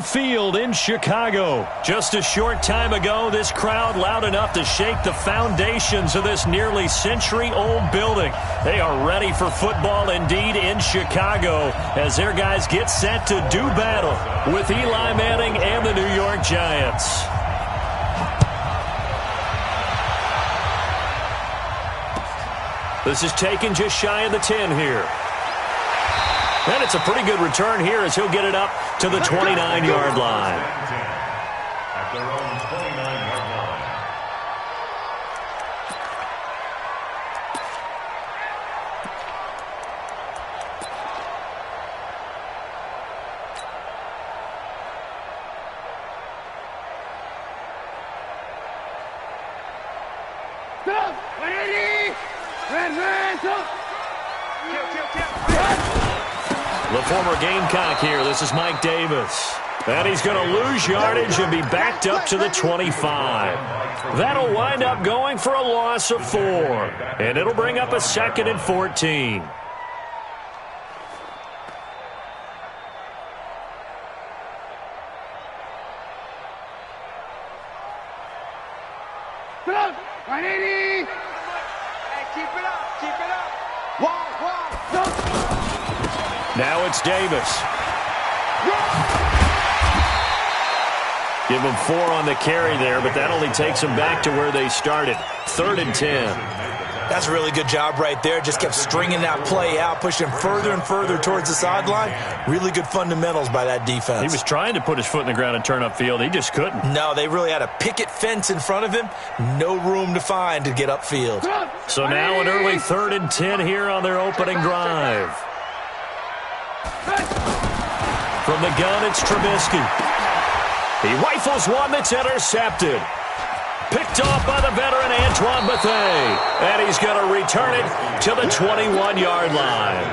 Field in Chicago. Just a short time ago, this crowd loud enough to shake the foundations of this nearly century-old building. They are ready for football indeed in Chicago as their guys get set to do battle with Eli Manning and the New York Giants. This is taken just shy of the 10 here. And it's a pretty good return here as he'll get it up to the 29-yard line. At their own 29-yard line. The former Gamecock here. This is Mike Davis. And he's going to lose yardage and be backed up to the 25. That'll wind up going for a loss of 4. And it'll bring up a 2nd and 14. Now it's Davis. Give them 4 on the carry there, but that only takes them back to where they started. 3rd and 10. That's a really good job right there. Just kept stringing that play out, pushing further and further towards the sideline. Really good fundamentals by that defense. He was trying to put his foot in the ground and turn upfield. He just couldn't. No, they really had a picket fence in front of him. No room to find to get upfield. So now an early 3rd and 10 here on their opening drive. From the gun, it's Trubisky. He rifles one that's intercepted. Picked off by the veteran Antoine Bethea. And he's going to return it to the 21-yard line.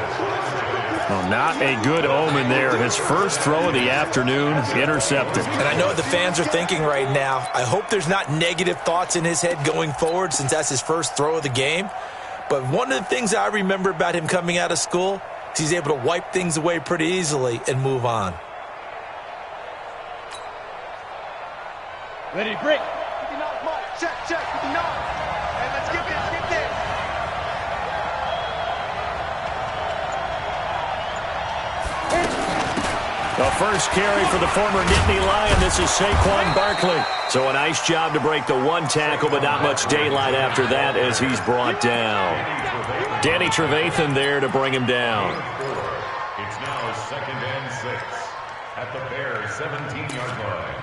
Well, not a good omen there. His first throw of the afternoon, intercepted. And I know what the fans are thinking right now. I hope there's not negative thoughts in his head going forward since that's his first throw of the game. But one of the things I remember about him coming out of school, he's able to wipe things away pretty easily and move on. Ready, break. Check. And let's get this. The first carry for the former Nittany Lion. This is Saquon Barkley. So a nice job to break the 1 tackle, but not much daylight after that as he's brought down. Danny Trevathan there to bring him down. It's now 2nd and 6 at the Bears' 17-yard line.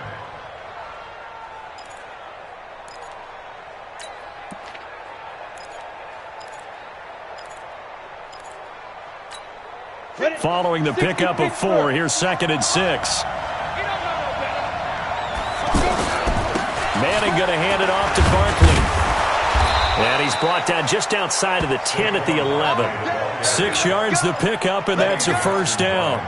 Following the pickup of 4, here's 2nd and 6. Manning going to hand it off to Barkley. And he's brought down just outside of the 10 at the 11. 6 yards the pickup, and that's a first down.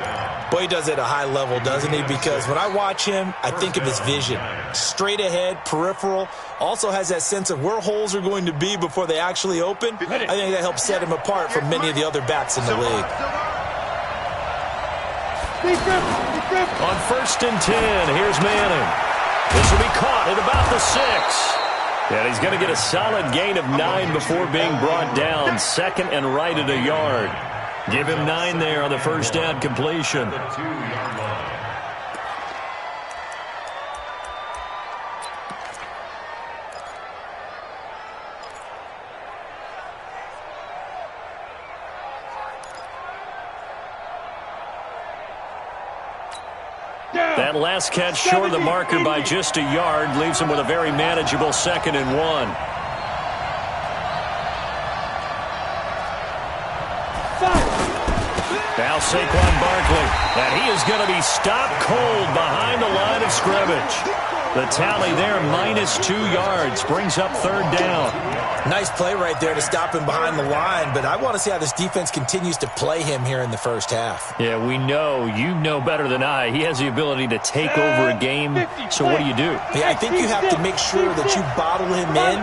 Boy, he does it at a high level, doesn't he? Because when I watch him, I think of his vision. Straight ahead, peripheral. Also has that sense of where holes are going to be before they actually open. I think that helps set him apart from many of the other backs in the league. On 1st and 10, here's Manning. This will be caught at about the 6. And he's going to get a solid gain of 9 before being brought down. 2nd and right at a yard. Give him 9 there on the first down completion. The 2-yard line. That last catch short of the marker by just a yard leaves him with a very manageable 2nd and 1. Now Saquon Barkley, and he is going to be stopped cold behind the line of scrimmage. The tally there, -2 yards, brings up 3rd down. Nice play right there to stop him behind the line, but I want to see how this defense continues to play him here in the first half. Yeah, we know. You know better than I. He has the ability to take over a game, so what do you do? Yeah, I think you have to make sure that you bottle him in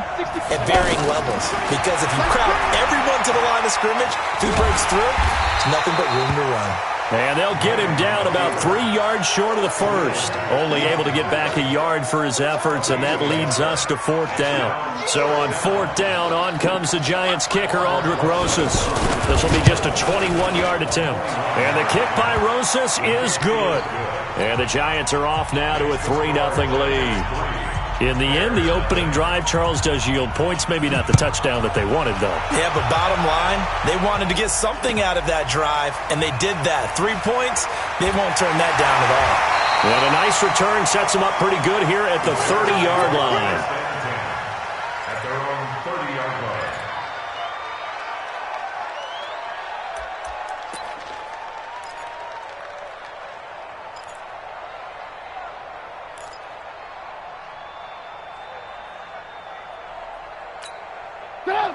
at varying levels, because if you crowd everyone to the line of scrimmage, if he breaks through, it's nothing but room to run. And they'll get him down about 3 yards short of the first. Only able to get back a yard for his efforts, and that leads us to 4th down. So on 4th down, on comes the Giants kicker, Aldrich Rosas. This will be just a 21-yard attempt. And the kick by Rosas is good. And the Giants are off now to a 3-0 lead. In the end, the opening drive, Charles, does yield points. Maybe not the touchdown that they wanted, though. Yeah, but bottom line, they wanted to get something out of that drive, and they did that. 3 points, they won't turn that down at all. And a nice return sets them up pretty good here at the 30-yard line. At their own 30-yard line.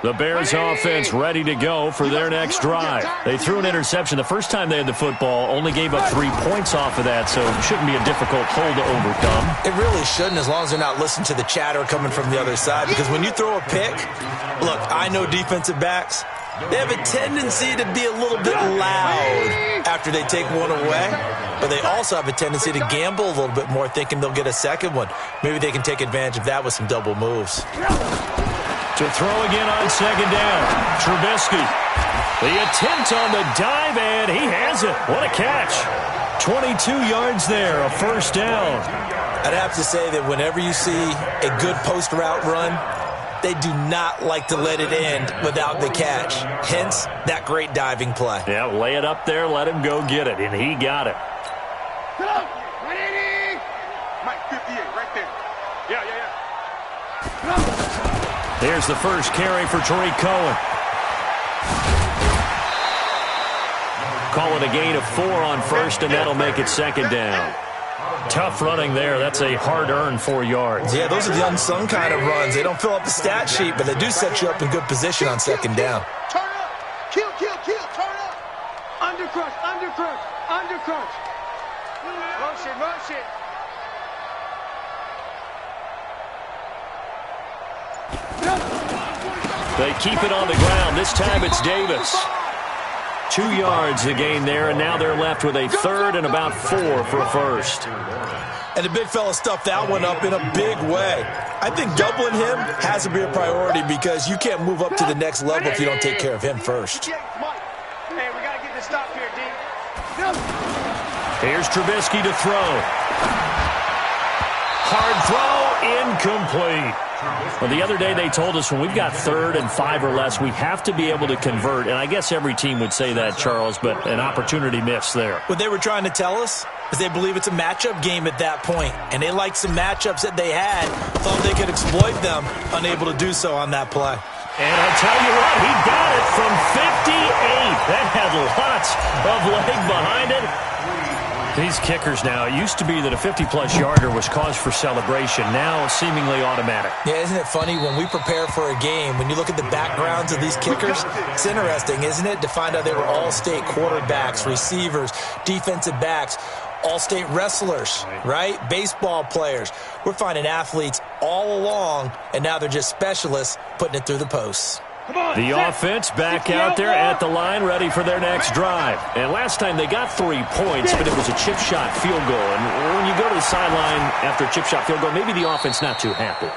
The Bears offense ready to go for their next drive. They threw an interception the first time they had the football, only gave up 3 points off of that, so it shouldn't be a difficult hole to overcome. It really shouldn't, as long as they're not listening to the chatter coming from the other side, because when you throw a pick, look, I know defensive backs, they have a tendency to be a little bit loud after they take one away, but they also have a tendency to gamble a little bit more, thinking they'll get a second one. Maybe they can take advantage of that with some double moves. To throw again on 2nd down, Trubisky. The attempt on the dive, and he has it. What a catch. 22 yards there, a 1st down. I'd have to say that whenever you see a good post route run, they do not like to let it end without the catch. Hence, that great diving play. Yeah, lay it up there, let him go get it, and he got it. Mike, 58, right there. Yeah. Here's the first carry for Tariq Cohen. Call it a gain of 4 on 1st, and that'll make it 2nd down. Tough running there. That's a hard-earned 4 yards. Yeah, those are the unsung kind of runs. They don't fill up the stat sheet, but they do set you up in good position on 2nd down. Turn up. Kill. Turn up. Undercrush. Motion. They keep it on the ground. This time it's Davis. 2 yards the gain there, and now they're left with a 3rd and about 4 for a 1st. And the big fella stuffed that one up in a big way. I think doubling him has to be a priority because you can't move up to the next level if you don't take care of him first. Hey, we got to get this stop here, D. Here's Trubisky to throw. Hard throw, incomplete. Well, the other day they told us when we've got 3rd and 5 or less, we have to be able to convert. And I guess every team would say that, Charles, but an opportunity missed there. What they were trying to tell us is they believe it's a matchup game at that point. And they liked some matchups that they had, thought they could exploit them, unable to do so on that play. And I'll tell you what, he got it from 58. That had lots of leg behind it. These kickers now, it used to be that a 50-plus yarder was cause for celebration. Now seemingly automatic. Yeah, isn't it funny when we prepare for a game, when you look at the backgrounds of these kickers, it's interesting, isn't it, to find out they were all-state quarterbacks, receivers, defensive backs, all-state wrestlers, right? Baseball players. We're finding athletes all along, and now they're just specialists putting it through the posts. The offense back out there at the line, ready for their next drive. And last time they got 3 points, but it was a chip shot field goal. And when you go to the sideline after a chip shot field goal, maybe the offense not too happy.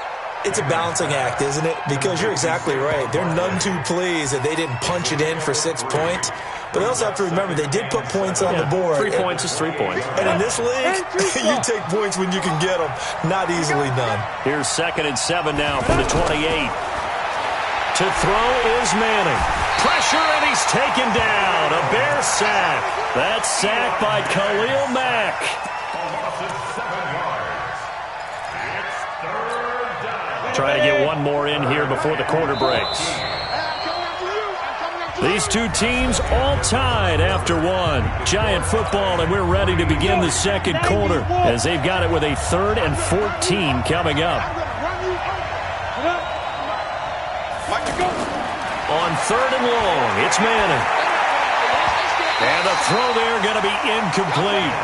It's a balancing act, isn't it? Because you're exactly right. They're none too pleased that they didn't punch it in for 6 points. But they also have to remember they did put points on the board. 3 points is 3 points. And in this league, you take points when you can get them. Not easily done. Here's 2nd and 7 now from the 28. To throw is Manning. Pressure, and he's taken down. A Bear sack. That's sacked by Khalil Mack. Trying to get one more in here before the quarter breaks. These two teams all tied after one. Giant football, and we're ready to begin the second quarter as they've got it with a 3rd and 14 coming up. On 3rd and long, it's Manning. And the throw there going to be incomplete.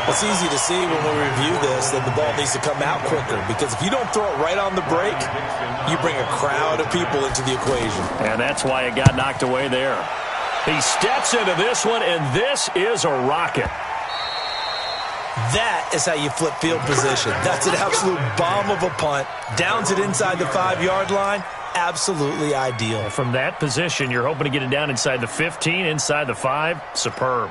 It's easy to see when we review this that the ball needs to come out quicker, because if you don't throw it right on the break, you bring a crowd of people into the equation. And that's why it got knocked away there. He steps into this one, and this is a rocket. That is how you flip field position. That's an absolute bomb of a punt. Downs it inside the 5-yard line. Absolutely ideal. From that position, you're hoping to get it down inside the 15, inside the 5. Superb.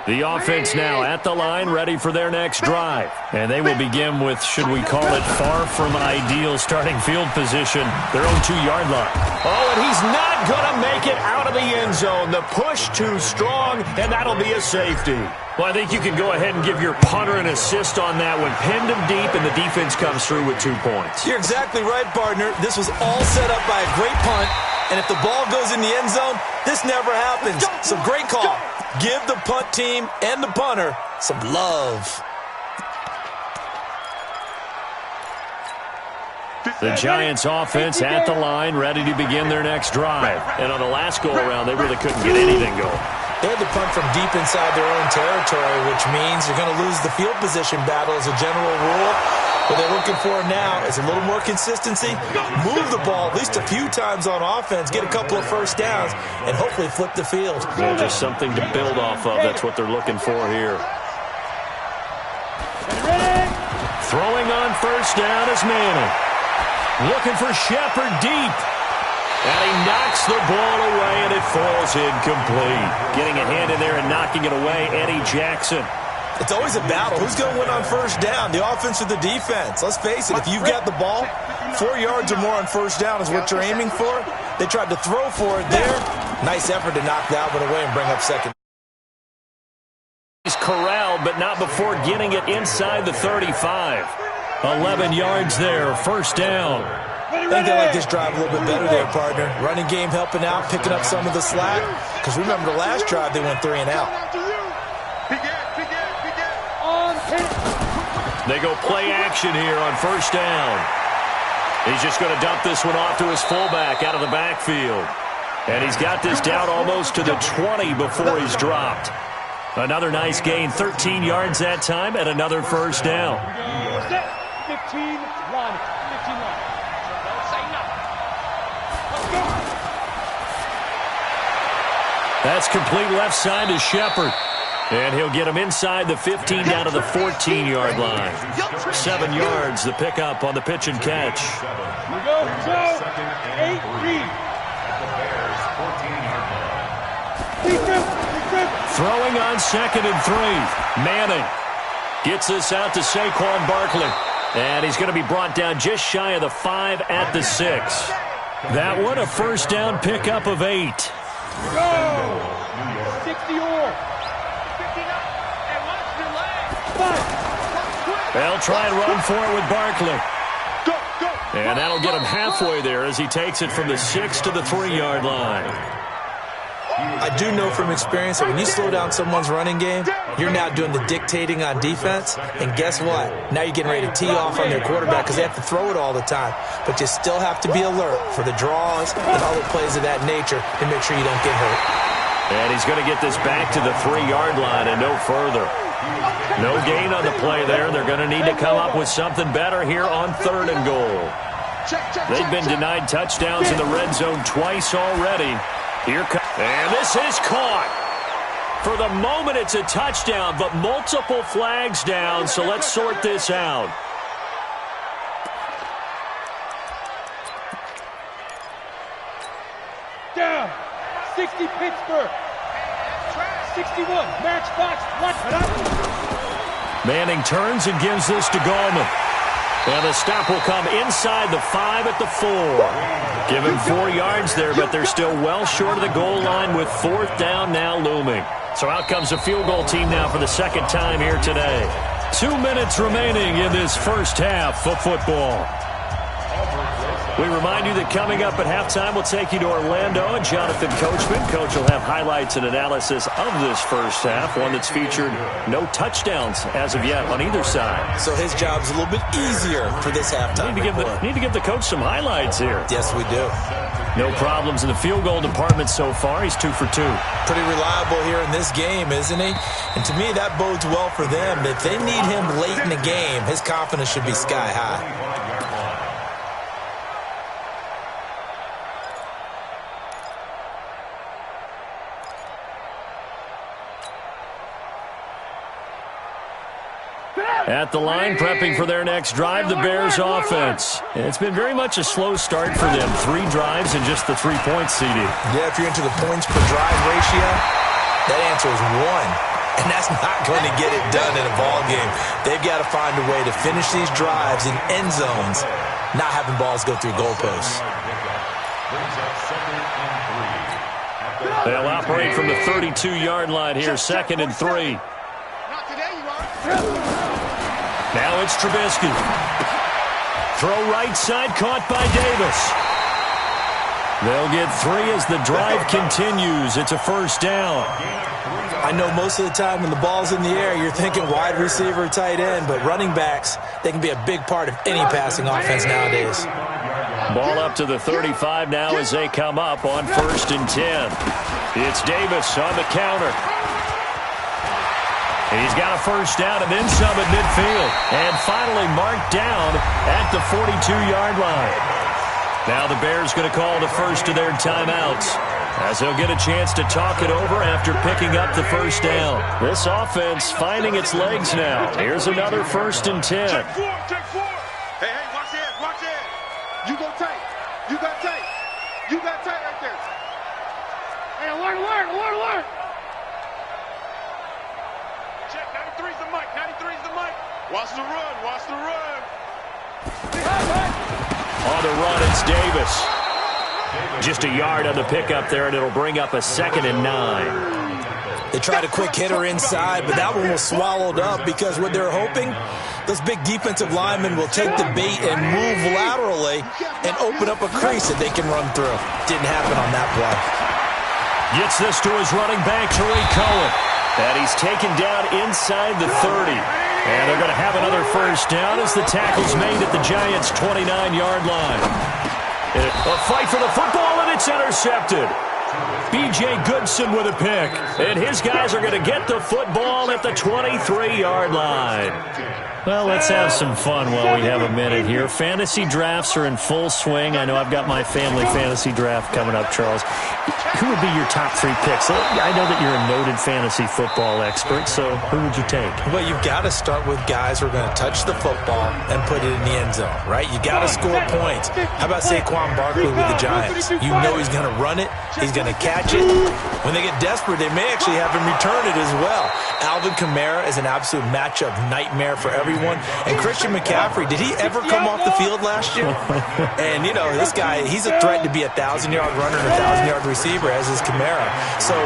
The offense now at the line, ready for their next drive. And they will begin with, should we call it, far from ideal starting field position, their own 2-yard line. Oh, and he's not going to make it out of the end zone. The push too strong, and that'll be a safety. Well, I think you can go ahead and give your punter an assist on that one. Pinned him deep, and the defense comes through with 2 points. You're exactly right, partner. This was all set up by a great punt, and if the ball goes in the end zone, this never happens. So great call. Give the punt team and the punter some love. The Giants offense at the line, ready to begin their next drive. And on the last go-around, they really couldn't get anything going. They had to punt from deep inside their own territory, which means you're going to lose the field position battle as a general rule. What they're looking for now is a little more consistency, move the ball at least a few times on offense, get a couple of first downs, and hopefully flip the field. Yeah, just something to build off of. That's what they're looking for here. Throwing on first down is Manning. Looking for Shepard deep. And he knocks the ball away, and it falls incomplete. Getting a hand in there and knocking it away, Eddie Jackson. It's always a battle. Who's going to win on first down, the offense or the defense? Let's face it, if you've got the ball, 4 yards or more on first down is what you're aiming for. They tried to throw for it there. Nice effort to knock that one away and bring up second. He's corralled, but not before getting it inside the 35. 11 yards there, first down. I think they like this drive a little bit better there, partner. Running game helping out, picking up some of the slack. Because remember the last drive, they went 3 and out. They go play action here on first down. He's just going to dump this one off to his fullback out of the backfield. And he's got this down almost to the 20 before he's dropped. Another nice gain, 13 yards that time, and another first down. 15-1. That's complete left side to Shepard. And he'll get him inside the 15 down to the 14-yard line. 7 yards, the pickup on the pitch and catch. Here we go. 8 read. Throwing on 2nd and 3. Manning gets this out to Saquon Barkley. And he's going to be brought down just shy of the 5 at the 6. That one a first down pickup of 8. Go! 60 or. They'll try and run for it with Barkley. And that'll get him halfway there as he takes it from the 6 to the 3-yard line. I do know from experience that when you slow down someone's running game, you're now doing the dictating on defense. And guess what? Now you're getting ready to tee off on their quarterback because they have to throw it all the time. But you still have to be alert for the draws and other plays of that nature to make sure you don't get hurt. And he's going to get this back to the 3-yard line and no further. No gain on the play there. They're going to need to come up with something better here on 3rd and goal. They've been denied touchdowns in the red zone twice already. Here comes, and this is caught. For the moment, it's a touchdown, but multiple flags down, so let's sort this out. Down. 60 Pittsburgh. 61 Matchbox. Manning turns and gives this to Gallman. And the stop will come inside the 5 at the 4. Give him 4 yards there, but they're still well short of the goal line with 4th down now looming. So out comes the field goal team now for the 2nd time here today. 2 minutes remaining in this first half of football. We remind you that coming up at halftime, we'll take you to Orlando and Jonathan Coachman. Coach will have highlights and analysis of this first half, one that's featured no touchdowns as of yet on either side. So his job's a little bit easier for this halftime. Need to give the coach some highlights here. Yes, we do. No problems in the field goal department so far. He's 2 for 2. Pretty reliable here in this game, isn't he? And to me, that bodes well for them. If they need him late in the game, his confidence should be sky high. At the line, prepping for their next drive, the Bears offense. It's been very much a slow start for them. 3 drives and just the 3 points, CD. Yeah, if you're into the points per drive ratio, that answer is 1. And that's not going to get it done in a ball game. They've got to find a way to finish these drives in end zones, not having balls go through goalposts. They'll operate from the 32-yard line here, 2nd and 3. Not today, you are. Now it's Trubisky. Throw right side, caught by Davis. They'll get 3 as the drive continues. It's a first down. I know most of the time when the ball's in the air, you're thinking wide receiver, tight end, but running backs, they can be a big part of any passing offense nowadays. Ball up to the 35 now as they come up on 1st and 10. It's Davis on the counter. He's got a first down and then some at midfield. And finally marked down at the 42-yard line. Now the Bears going to call the first of their timeouts, as they'll get a chance to talk it over after picking up the first down. This offense finding its legs now. Here's another 1st and 10. Check 4, check 4. Hey, watch this, watch this. You go tight. You got tight. You got tight right there. Hey, alert. Check, 93's the mic, 93's the mic. Watch the run. On the run, it's Davis. Just a yard on the pickup there, and it'll bring up a 2nd and 9. They tried a quick hitter inside, but that one was swallowed up because what they're hoping, those big defensive linemen will take the bait and move laterally and open up a crease that they can run through. Didn't happen on that play. Gets this to his running back, Tariq Cohen. And he's taken down inside the 30. And they're going to have another first down as the tackle's made at the Giants' 29-yard line. A fight for the football, and it's intercepted. B.J. Goodson with a pick. And his guys are going to get the football at the 23-yard line. Well, let's have some fun while we have a minute here. Fantasy drafts are in full swing. I know I've got my family fantasy draft coming up, Charles. Who would be your top 3 picks? I know that you're a noted fantasy football expert, so who would you take? Well, you've got to start with guys who are going to touch the football and put it in the end zone, right? You got to score points. How about Saquon Barkley with the Giants? You know he's going to run it. He's going to catch it. When they get desperate, they may actually have him return it as well. Alvin Kamara is an absolute matchup nightmare for everyone. And Christian McCaffrey, did he ever come off the field last year? And, you know, this guy, he's a threat to be a 1,000-yard runner and a 1,000-yard receiver, as is Kamara. So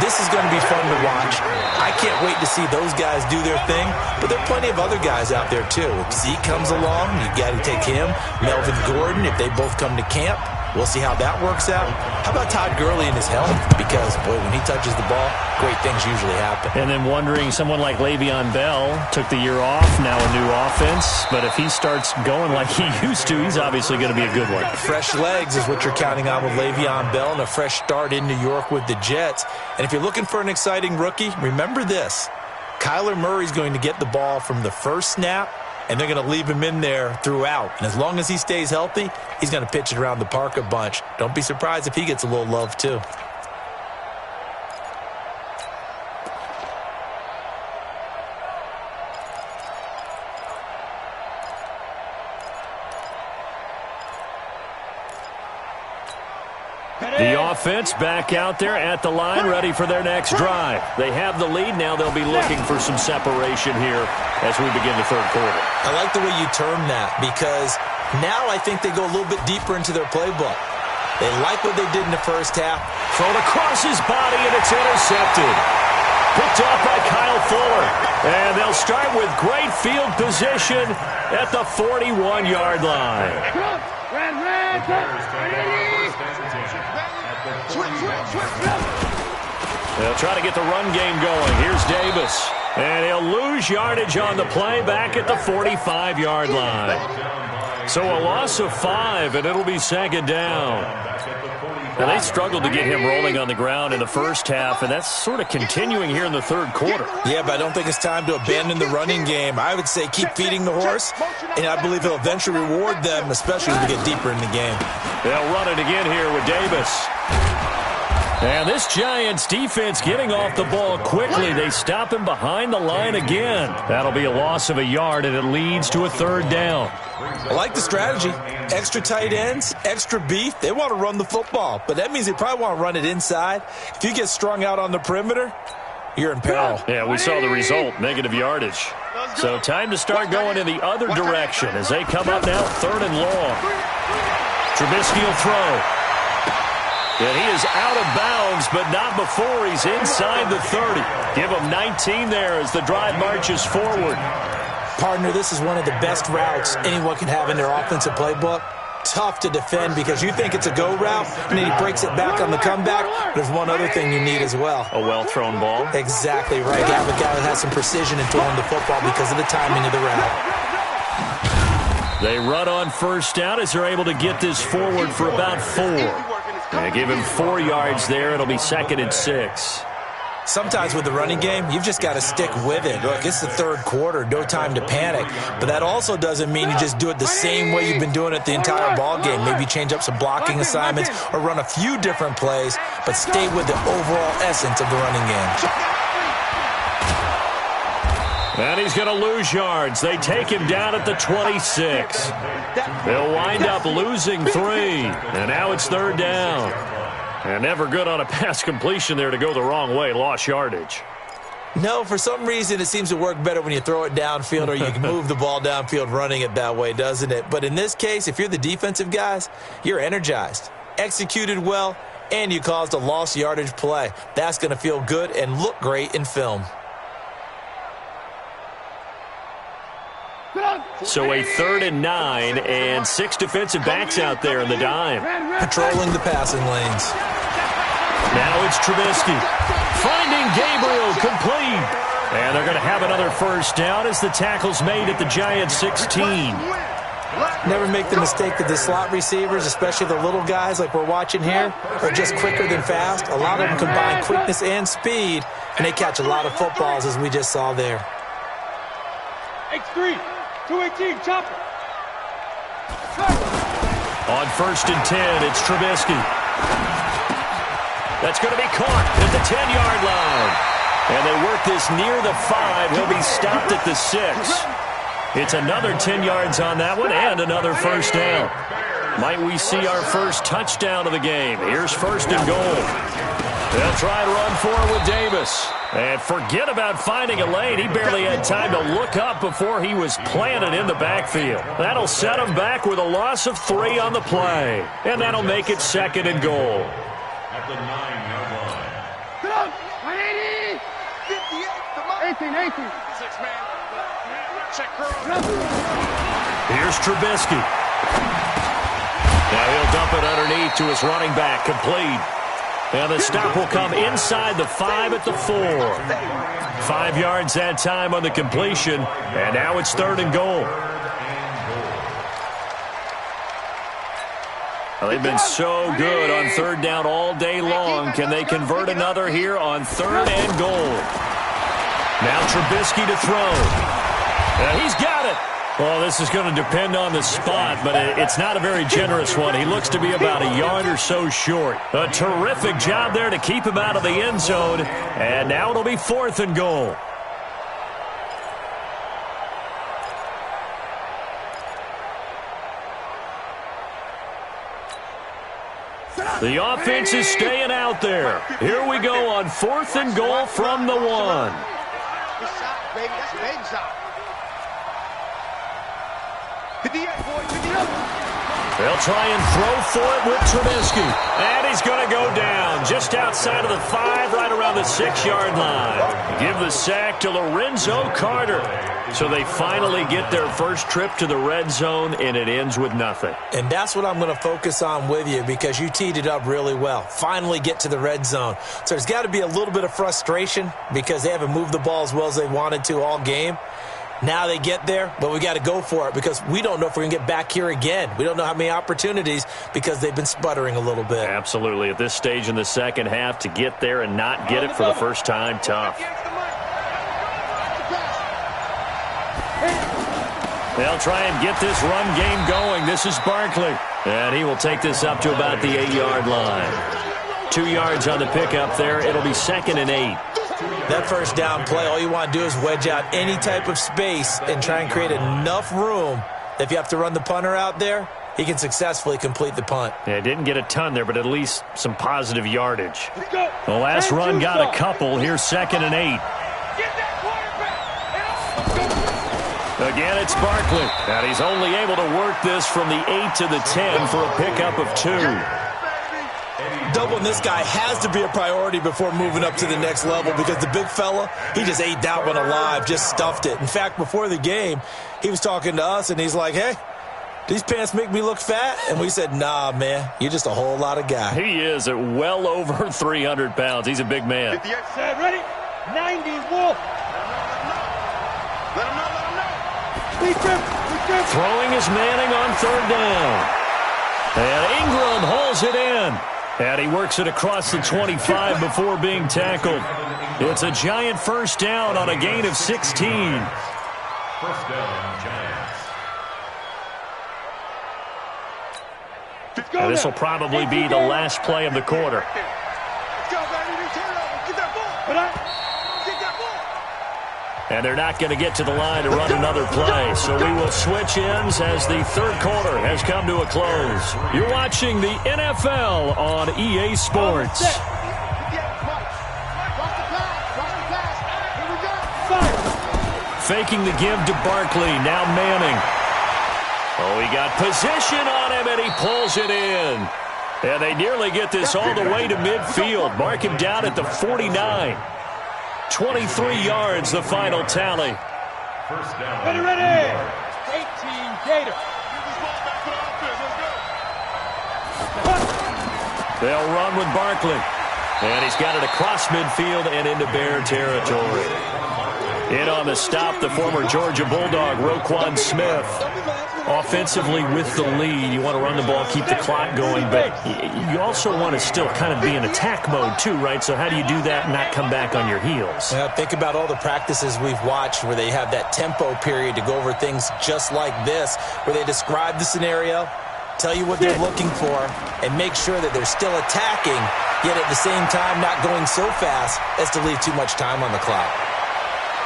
this is going to be fun to watch. I can't wait to see those guys do their thing, but there are plenty of other guys out there, too. If Zeke comes along, you got to take him. Melvin Gordon, if they both come to camp, we'll see how that works out. How about Todd Gurley and his health? Because, boy, when he touches the ball, great things usually happen. And then wondering, someone like Le'Veon Bell took the year off, now a new offense. But if he starts going like he used to, he's obviously going to be a good one. Fresh legs is what you're counting on with Le'Veon Bell and a fresh start in New York with the Jets. And if you're looking for an exciting rookie, remember this. Kyler Murray's going to get the ball from the first snap, and they're going to leave him in there throughout. And as long as he stays healthy, he's going to pitch it around the park a bunch. Don't be surprised if he gets a little love, too. The offense back out there at the line, ready for their next drive. They have the lead. Now they'll be looking for some separation here as we begin the third quarter. I like the way you term that, because now I think they go a little bit deeper into their playbook. They like what they did in the first half. Thrown across his body, and it's intercepted. Picked off by Kyle Fuller. And they'll start with great field position at the 41-yard line. Red. They'll try to get the run game going. Here's Davis. And he'll lose yardage on the play back at the 45-yard line. So a loss of 5, and it'll be second down. Now, they struggled to get him rolling on the ground in the first half, and that's sort of continuing here in the third quarter. Yeah, but I don't think it's time to abandon the running game. I would say keep feeding the horse, and I believe he'll eventually reward them, especially as we get deeper in the game. They'll run it again here with Davis. And this Giants defense getting off the ball quickly. They stop him behind the line again. That'll be a loss of a yard, and it leads to a third down. I like the strategy. Extra tight ends, extra beef. They want to run the football, but that means they probably want to run it inside. If you get strung out on the perimeter, you're in peril. Yeah, we saw the result, negative yardage. So time to start going in the other direction as they come up now, third and long. Trubisky will throw. And he is out of bounds, but not before he's inside the 30. Give him 19 there as the drive marches forward. Partner, this is one of the best routes anyone can have in their offensive playbook. Tough to defend because you think it's a go route, and then he breaks it back on the comeback. There's one other thing you need as well. A well-thrown ball. Exactly right. You have a guy that has some precision in throwing the football because of the timing of the route. They run on first down as they're able to get this forward for about 4. They give him 4 yards there. It'll be second and 6. Sometimes with the running game, you've just got to stick with it. Look, it's the third quarter, no time to panic. But that also doesn't mean you just do it the same way you've been doing it the entire ball game. Maybe change up some blocking assignments or run a few different plays, but stay with the overall essence of the running game. And he's going to lose yards. They take him down at the 26. They'll wind up losing 3. And now it's third down. And never good on a pass completion there to go the wrong way. Lost yardage. No, for some reason it seems to work better when you throw it downfield or you can move the ball downfield running it that way, doesn't it? But in this case, if you're the defensive guys, you're energized, executed well, and you caused a lost yardage play. That's going to feel good and look great in film. So a 3rd and 9 and 6 defensive backs out there in the dime. Patrolling the passing lanes. Now it's Trubisky. Finding Gabriel complete. And they're going to have another first down as the tackle's made at the Giants 16. Never make the mistake that the slot receivers, especially the little guys like we're watching here, are just quicker than fast. A lot of them combine quickness and speed, and they catch a lot of footballs as we just saw there. X3. 218, chopper. On 1st and 10, it's Trubisky. That's going to be caught at the 10-yard line. And they work this near the 5. He'll be stopped at the 6. It's another 10 yards on that one and another first down. Might we see our first touchdown of the game? Here's 1st and goal. They'll try and run for it with Davis. And forget about finding a lane. He barely had time to look up before he was planted in the backfield. That'll set him back with a loss of 3 on the play. And that'll make it 2nd and goal. At the 9-yard line. Get up! 180! 58, 18. 6 man. Check curl. Here's Trubisky. Now he'll dump it underneath to his running back, complete. And the stop will come inside the 5 at the 4. 5 yards that time on the completion. And now it's 3rd and goal. Well, they've been so good on 3rd down all day long. Can they convert another here on 3rd and goal? Now Trubisky to throw. He's got it. Well, this is going to depend on the spot, but it's not a very generous one. He looks to be about a yard or so short. A terrific job there to keep him out of the end zone. And now it'll be 4th and goal. The offense is staying out there. Here we go on 4th and goal from the 1. Good shot, baby. That's a baby shot. 58, boy. 58. They'll try and throw for it with Trubisky. And he's going to go down just outside of the 5, right around the 6-yard line. Give the sack to Lorenzo Carter. So they finally get their first trip to the red zone, and it ends with nothing. And that's what I'm going to focus on with you, because you teed it up really well. Finally get to the red zone. So there's got to be a little bit of frustration because they haven't moved the ball as well as they wanted to all game. Now they get there, but we got to go for it because we don't know if we're going to get back here again. We don't know how many opportunities because they've been sputtering a little bit. Absolutely. At this stage in the second half, to get there and not get it for the first time, tough. They'll try and get this run game going. This is Barkley. And he will take this up to about the 8-yard line. 2 yards on the pickup there. It'll be 2nd and 8. That first down play, all you want to do is wedge out any type of space and try and create enough room that if you have to run the punter out there, he can successfully complete the punt. Yeah, didn't get a ton there, but at least some positive yardage. The last run got a couple. Here's 2nd and 8. Again, it's Barkley. And he's only able to work this from the 8 to the 10 for a pickup of 2. Doubling this guy has to be a priority before moving up to the next level because the big fella, he just ate that one alive, just stuffed it. In fact, before the game, he was talking to us, and he's like, hey, these pants make me look fat? And we said, nah, man, you're just a whole lot of guy. He is at well over 300 pounds. He's a big man. 58, set, ready? 90s, Wolf. Let him know. Throwing is Manning on 3rd down. And Ingram hauls it in. And he works it across the 25 before being tackled. It's a giant first down on a gain of 16. First down, Giants. And this will probably be the last play of the quarter. Let's go, baby. Get that ball. Get that ball. And they're not going to get to the line to run another play. So we will switch ends as the third quarter has come to a close. You're watching the NFL on EA Sports. Faking the give to Barkley. Now Manning. Oh, he got position on him, and he pulls it in. And they nearly get this all the way to midfield. Mark him down at the 49. 23 yards, the final tally. First down. Ready. 18 Gator. They'll run with Barkley. And he's got it across midfield and into Bear territory. In on the stop, the former Georgia Bulldog, Roquan Smith. Offensively with the lead, you want to run the ball, keep the clock going, but you also want to still kind of be in attack mode too, right? So how do you do that and not come back on your heels? Yeah, think about all the practices we've watched where they have that tempo period to go over things just like this, where they describe the scenario, tell you what they're looking for, and make sure that they're still attacking, yet at the same time not going so fast as to leave too much time on the clock.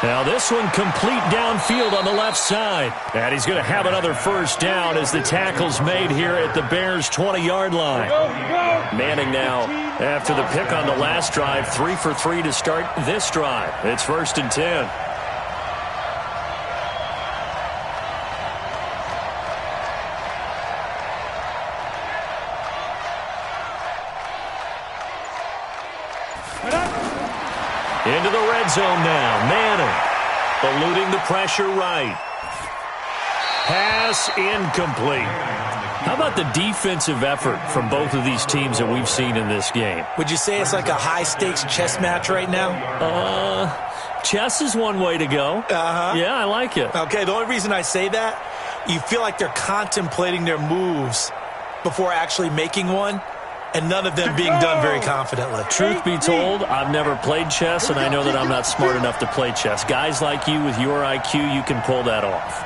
Now this one complete downfield on the left side. And he's going to have another first down as the tackle's made here at the Bears' 20-yard line. Manning now, after the pick on the last drive, 3 for 3 to start this drive. It's 1st and 10. Into the red zone now. Manning eluding the pressure right. Pass incomplete. How about the defensive effort from both of these teams that we've seen in this game? Would you say it's like a high-stakes chess match right now? Chess is one way to go. Yeah, I like it. Okay, the only reason I say that, you feel like they're contemplating their moves before actually making one, and none of them being done very confidently. Truth be told, I've never played chess, and I know that I'm not smart enough to play chess. Guys like you with your IQ, you can pull that off.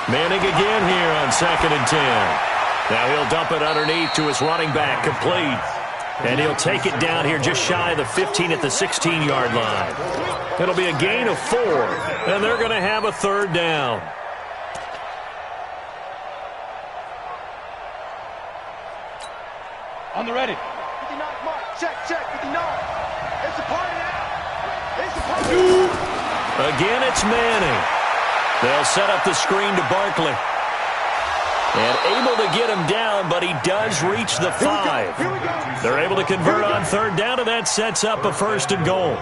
Manning again here on 2nd and 10. Now he'll dump it underneath to his running back, complete. And he'll take it down here just shy of the 15 at the 16-yard line. It'll be a gain of 4, and they're going to have a third down. On the ready. 59, mark. Check, 59. Again, it's Manning. They'll set up the screen to Barkley. And able to get him down, but he does reach the 5. They're able to convert on third down, and that sets up a 1st and goal.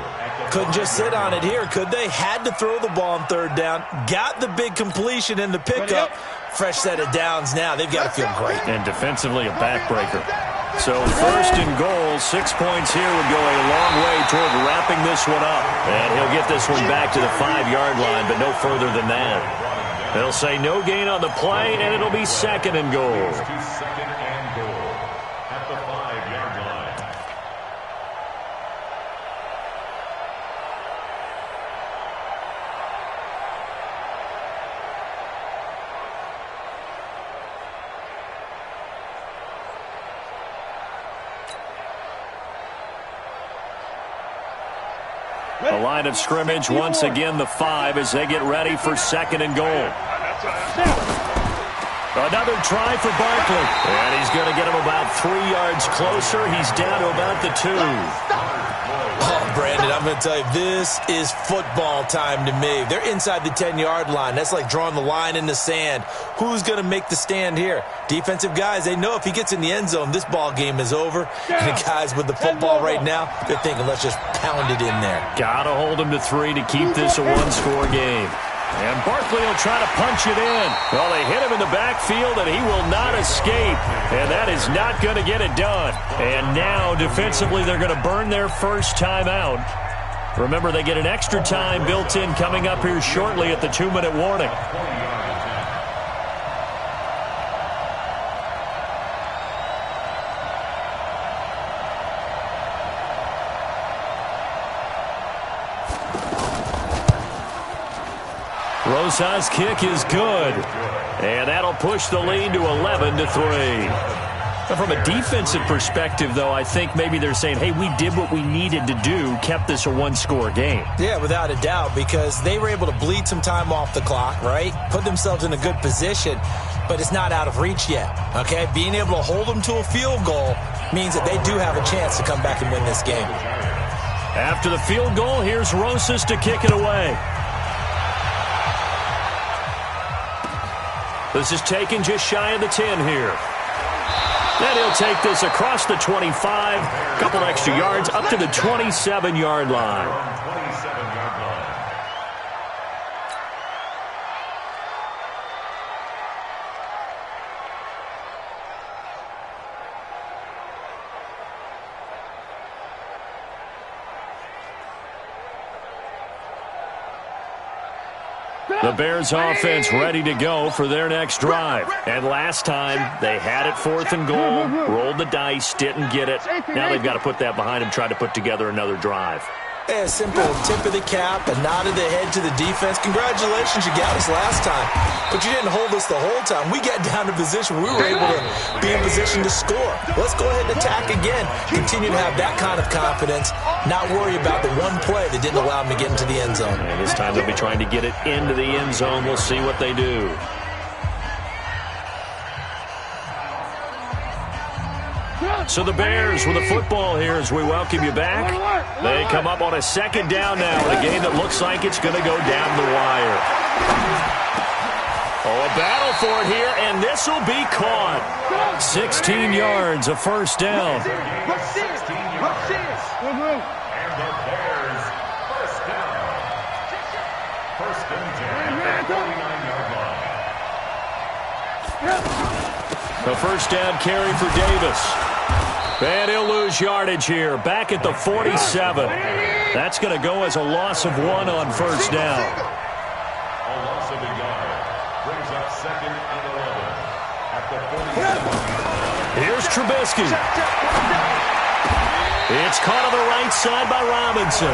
Couldn't just sit on it here, could they? Had to throw the ball on third down. Got the big completion in the pickup. Fresh set of downs now. They've got to feel great. And defensively, a backbreaker. So 1st and goal, 6 points here would go a long way toward wrapping this one up. And he'll get this one back to the 5-yard line, but no further than that. They'll say no gain on the play, and it'll be 2nd and goal. Second and goal at the 5-yard line. The line of scrimmage, once again the 5 as they get ready for 2nd and goal. Another try for Barkley. And he's going to get him about 3 yards closer. He's down to about the 2. Oh, Brandon, I'm going to tell you, this is football time to me. They're inside the 10-yard line. That's like drawing the line in the sand. Who's going to make the stand here? Defensive guys, they know if he gets in the end zone, this ball game is over. And the guys with the football right now, they're thinking, let's just pound it in there. Got to hold him to 3 to keep this a 1-score game. And Barkley will try to punch it in. Well, they hit him in the backfield, and he will not escape. And that is not going to get it done. And now, defensively, they're going to burn their first timeout. Remember, they get an extra time built in coming up here shortly at the 2-minute warning. Rosas' kick is good. And that'll push the lead to 11-3. Now, from a defensive perspective, though, I think maybe they're saying, hey, we did what we needed to do, kept this a 1-score game. Yeah, without a doubt, because they were able to bleed some time off the clock, right? Put themselves in a good position, but it's not out of reach yet, okay? Being able to hold them to a field goal means that they do have a chance to come back and win this game. After the field goal, here's Rosas to kick it away. This is taken just shy of the 10 here. Then he'll take this across the 25, a couple extra yards, up to the 27-yard line. The Bears offense ready to go for their next drive. And last time, they had it 4th and goal, rolled the dice, didn't get it. Now they've got to put that behind them, try to put together another drive. A simple tip of the cap, a nod of the head to the defense. Congratulations, you got us last time. But you didn't hold us the whole time. We got down to position. We were able to be in position to score. Let's go ahead and attack again. Continue to have that kind of confidence. Not worry about the one play that didn't allow them to get into the end zone. And this time they'll be trying to get it into the end zone. We'll see what they do. So the Bears with the football here as we welcome you back. They come up on a 2nd down now in a game that looks like it's going to go down the wire. Oh, a battle for it here, and this will be caught. 16 yards, a 1st down. And the Bears, 1st down. 1st and 10 at the 49-yard line. The 1st down carry for Davis. And he'll lose yardage here, back at the 47. That's going to go as a loss of 1 on 1st down. A loss of a yard brings up 2nd and 11 at the 47. Here's Trubisky. It's caught on the right side by Robinson.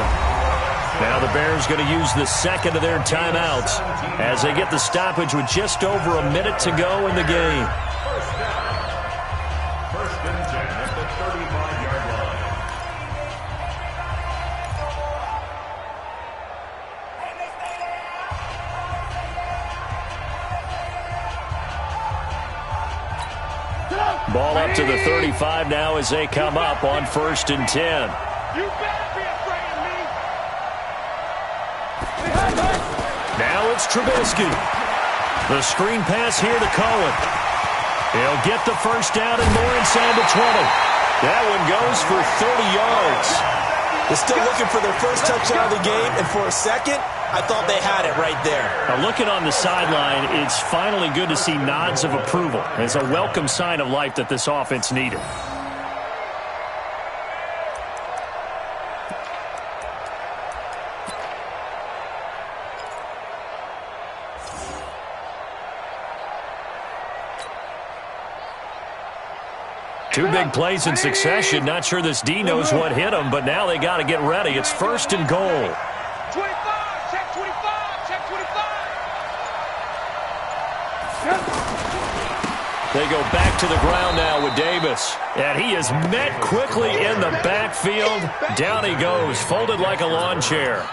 Now the Bears going to use the 2nd of their timeouts as they get the stoppage with just over a minute to go in the game. 1st and 10 at the 35-yard line. Ball up to the 35 now as they come up on 1st and 10. You better be afraid. Now it's Trubisky. The screen pass here to Cohen. He'll get the first down and more inside the 20. That one goes for 30 yards. They're still looking for their first touchdown of the game, and for a second, I thought they had it right there. Now looking on the sideline, it's finally good to see nods of approval. It's a welcome sign of life that this offense needed. Two big plays in succession. Not sure this D knows what hit him, but now they got to get ready. It's first and goal. 25, check 25, check 25. They go back to the ground now with Davis. And he is met quickly in the backfield. Down he goes, folded like a lawn chair.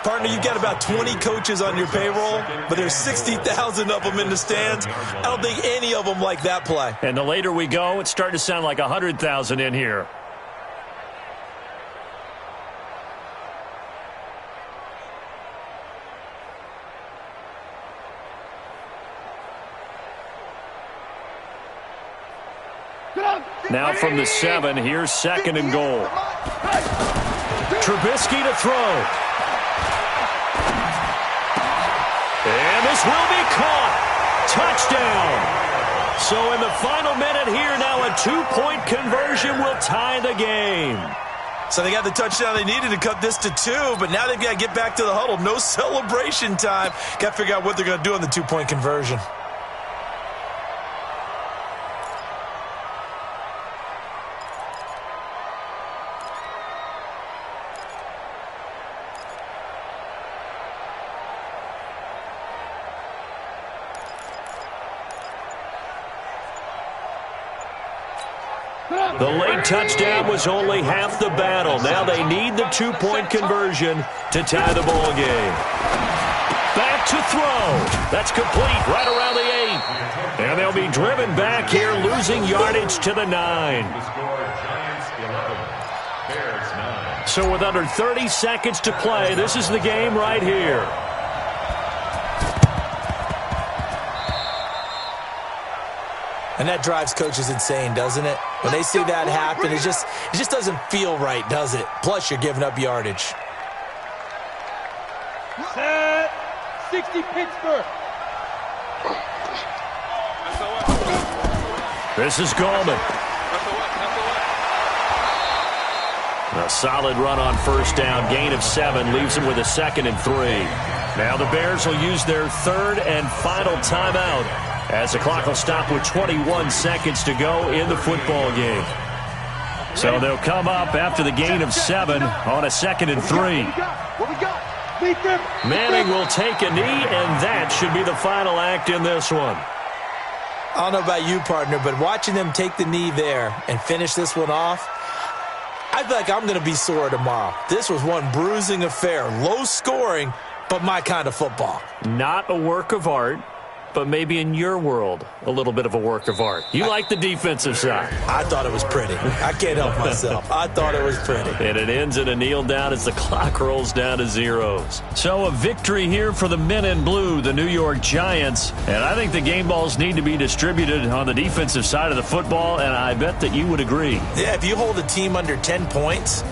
Partner, you've got about 20 coaches on your payroll, but there's 60,000 of them in the stands. I don't think any of them like that play. And the later we go, it's starting to sound like 100,000 in here. Now from the 7, here's second and goal. Trubisky to throw. And this will be caught. Touchdown. So in the final minute here, now a 2-point conversion will tie the game. So they got the touchdown they needed to cut this to 2, but now they've got to get back to the huddle. No celebration time. Got to figure out what they're going to do on the 2-point conversion. The late touchdown was only half the battle. Now they need the 2-point conversion to tie the ball game. Back to throw. That's complete right around the 8. And they'll be driven back here, losing yardage to the 9. So with under 30 seconds to play, this is the game right here. And that drives coaches insane, doesn't it? When they see that happen, it just doesn't feel right, does it? Plus, you're giving up yardage. Set 60 Pittsburgh. This is Gallman. A solid run on first down. Gain of 7 leaves him with a 2nd and 3. Now the Bears will use their 3rd and final timeout, as the clock will stop with 21 seconds to go in the football game. So they'll come up after the gain of 7 on a 2nd and 3. Manning will take a knee, and that should be the final act in this one. I don't know about you, partner, but watching them take the knee there and finish this one off, I feel like I'm going to be sore tomorrow. This was one bruising affair. Low scoring, but my kind of football. Not a work of art, but maybe in your world, a little bit of a work of art. You like the defensive side. I thought it was pretty. I can't help myself. I thought it was pretty. And it ends in a kneel down as the clock rolls down to zeros. So a victory here for the men in blue, the New York Giants. And I think the game balls need to be distributed on the defensive side of the football, and I bet that you would agree. Yeah, if you hold a team under 10 points,